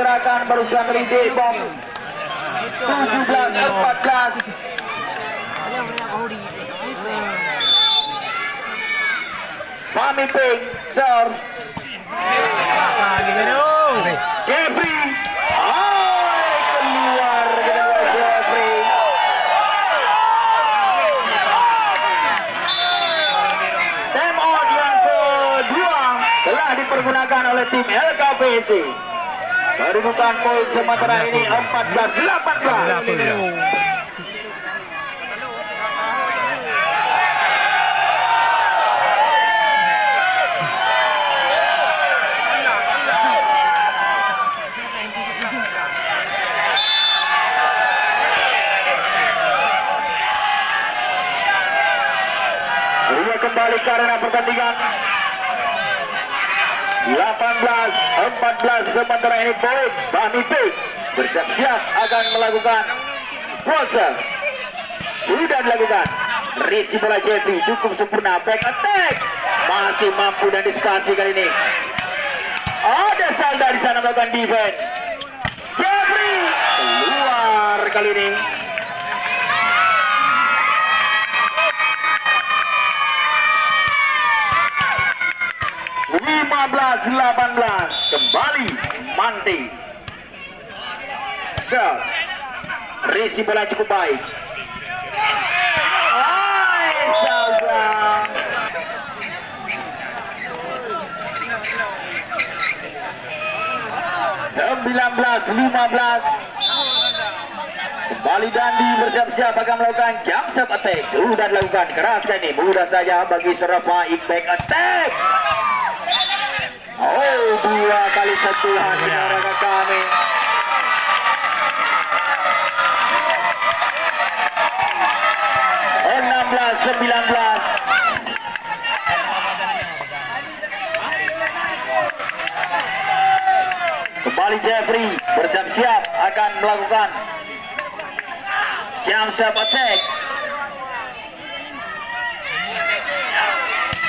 dipergunakan barusan dari Debong 17-14. Pamiping serve Jeffrey, keluar kedua Jeffrey. Time out yang kedua telah dipergunakan oleh tim LKPC. Kedudukan poin sementara ini 14-18. Kembali karena pertandingan 18-14 sementara ini poin Pamiping bersiap-siap akan melakukan closer. Sudah dilakukan risi bola Jeffrey cukup sempurna, back attack masih mampu dan dispasi kali ini. Ada Salda di sana melakukan defense. Jeffrey keluar kali ini. 15-18 kembali Manti. Serve risi bola cukup baik. Salda 19-15. Kembali Dandi bersiap-siap akan melakukan jump shot attack. Sudah dilakukan keras ini, mudah saja bagi Serafa back attack. Oh, 2 kali sentuhan rekan kami. (16-19). Kembali Jeffrey bersiap-siap akan melakukan jump shot attack.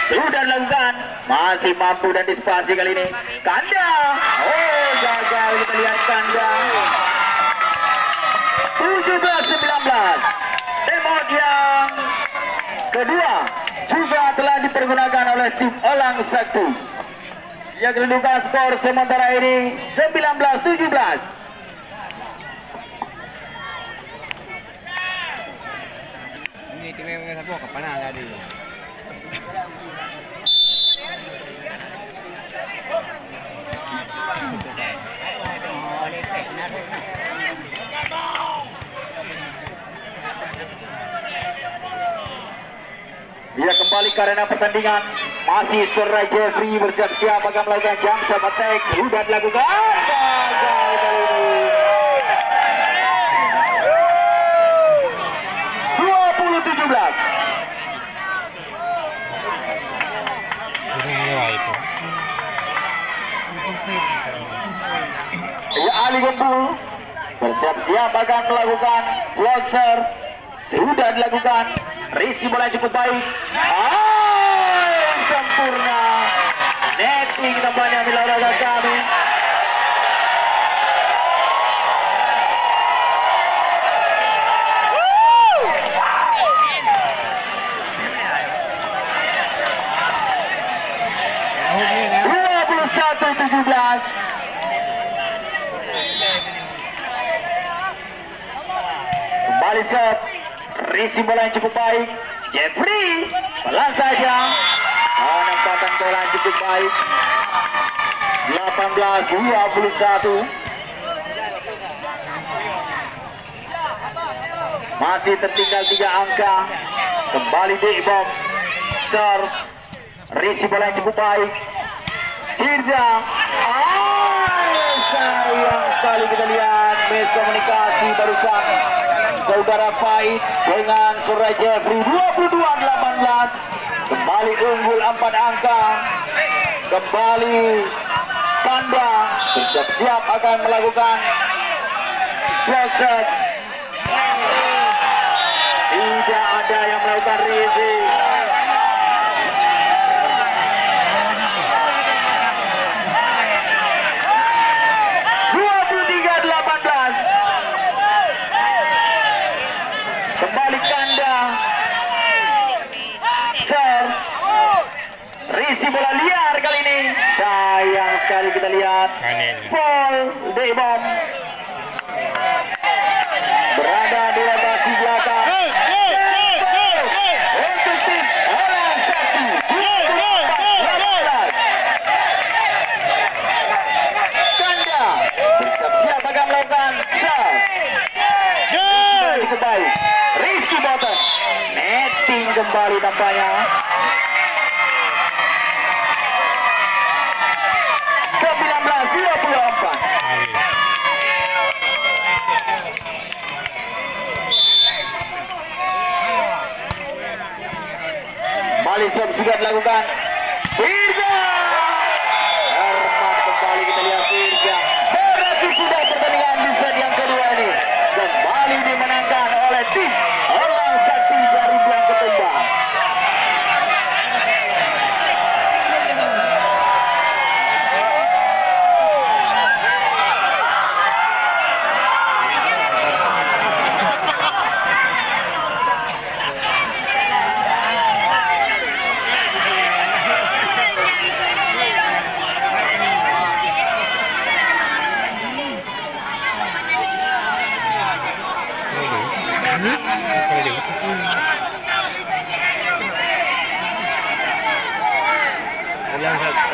Sudah dilakukan, masih mampu dan dispasi kali ini. Kanda, oh gagal, kita lihat Kanda. 17-19. Temot yang kedua juga telah dipergunakan oleh tim Elang Sakti. Yang kedudukan skor sementara ini 19-17. Ini timnya mengasah buah kepala tadi. Dia kembali karena pertandingan masih Saudara Jeffrey bersiap-siap akan melakukan jump shot attack. Sudah dilakukan, gagal kali ini. 20-17. Ya, Ali Gembul bersiap-siap akan melakukan closer. Sudah dilakukan risi bola cukup baik. Sempurna netting tampaknya milauraga kami. Kembali set risi bola yang cukup baik. Jeffrey pelan saja, penempatan bola yang cukup baik. 18-21. Masih tertinggal 3 angka. Kembali Debong serve risi bola yang cukup baik. Hirza, sayang sekali kita lihat miskomunikasi barusan Saudara Pait dengan Saudara Jeffrey. 22-18. Kembali unggul 4 angka. Kembali Tanda bersiap-siap akan melakukan closet. Tidak ada yang melakukan risi. liar kali ini. Sayang sekali kita lihat. Foul Debom. Berada di rotasi belakang. Untuk tim Orang Sakti. Ganda bersiap-siap akan melakukan serve. Cukup baik. Rizky Bottom. Netting kembali tampaknya. 19-24. Balik serve juga dilakukan. Firza. Herman kembali kita lihat Firza. Berarti sudah pertandingan di set yang kedua ini. Kembali dimenangkan oleh tim Orang Sakti dari Blang Ketumbar.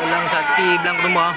Ulang Sakti Blang Ketumbar.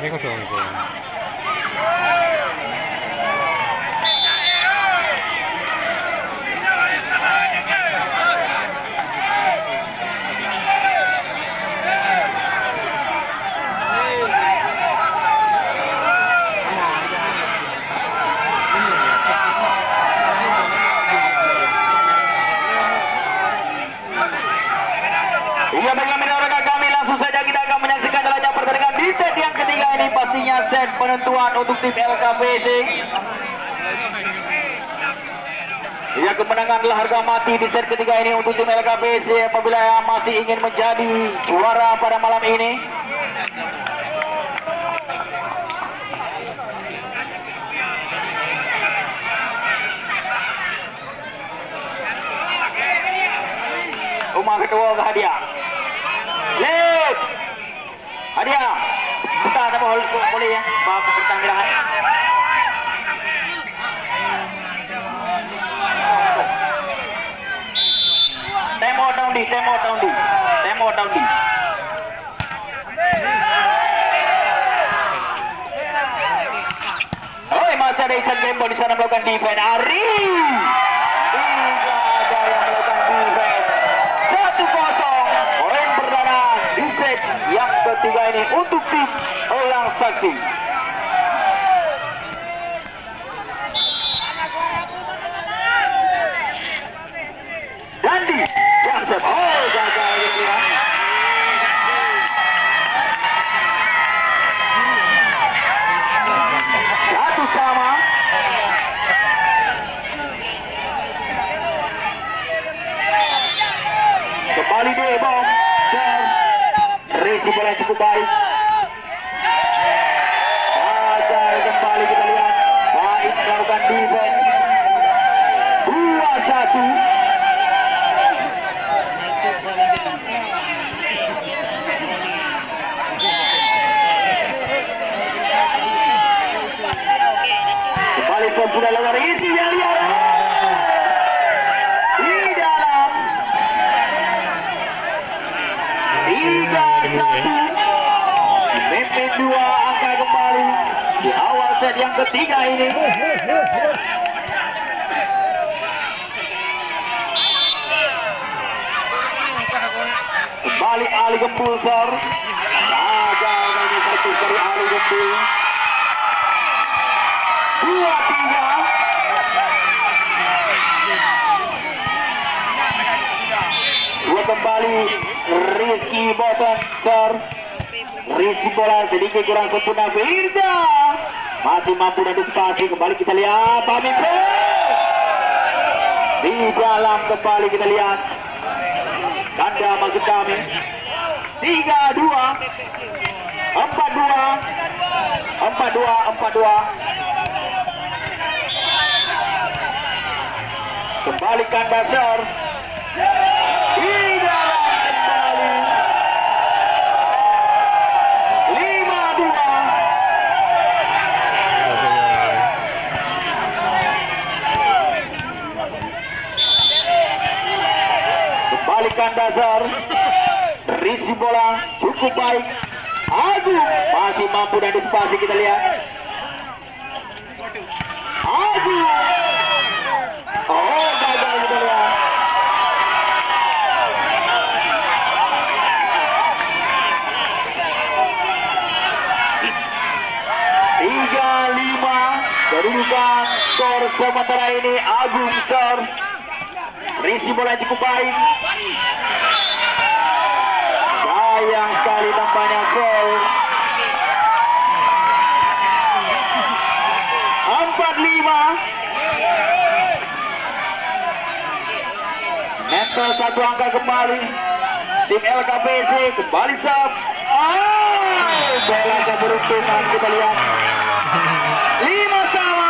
Ini kosong itu. Iya, bagaimana rekan kami, langsung saja kita akan menyaksikan jalannya pertandingan di set yang ketiga ini, pastinya set penentuan untuk tim LKPC. Ya, kemenangan adalah harga mati di set ketiga ini untuk tim LKPC apabila masih ingin menjadi juara pada malam ini. Rumah kedua ke Hadiah. Lep. Hadiah. Kita ada boleh ya. Bawa ke pertandingan. Temo down di. Oh, masih ada Isan Gembo di sana melakukan defense. Ari. Tidak ada yang melakukan defense. 1-0. Poin perdana di set yang ketiga ini untuk tim Orang Sakti. Dandi Jamsep. Oh, gagal gitu ya. Satu sama. Kembali di bom. Serve. Resi bola cukup baik. Gagal kembali kita lihat. Baik melakukan defense. 2-1. Kembali sudah lewat isi yang liar di dalam. 3-1. Memimpin 2 angka kembali di awal set yang ketiga ini. Kembali Ali Gembul sir. Gagal ini servis dari Ali Gembul. 2-3. Dua kembali Rizky Boten sir. Rizky bola sedikit kurang sempurna. Firza masih mampu dan spasi. Kembali kita lihat Pamit di dalam. Kembali kita lihat tanda masuk kami. 3-2 4-2. Kembali kanda sir. Di dalam kembali 5-2. Kembalikan dasar. Risi bola cukup baik. Agung masih mampu dan dispasi kita lihat. Agung. Oh, gagal kita lihat. Kedudukan skor sementara ini Agung sir. Risi bola cukup baik. Sayang sekali tampaknya gol. 4-5. Mental satu angka kembali. Tim LKPC kembali sub. Bola keberuntungan kita lihat. 5 sama.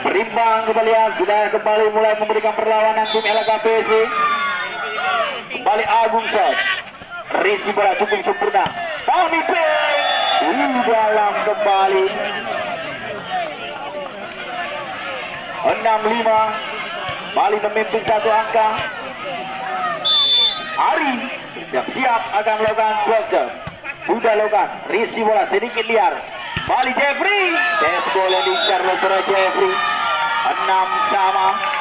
Berimbang kita lihat. Sudah kembali mulai memberikan perlawanan tim LKPC. Kembali Agung shot. Risi bola cukup sempurna. Pamit di dalam kembali. 6-5. Bali memimpin satu angka. Ari siap-siap akan melakukan closer. Sudah lakukan. Risi bola sedikit liar. Bali Jeffrey. Tes bola diincar oleh Jeffrey. 6 sama.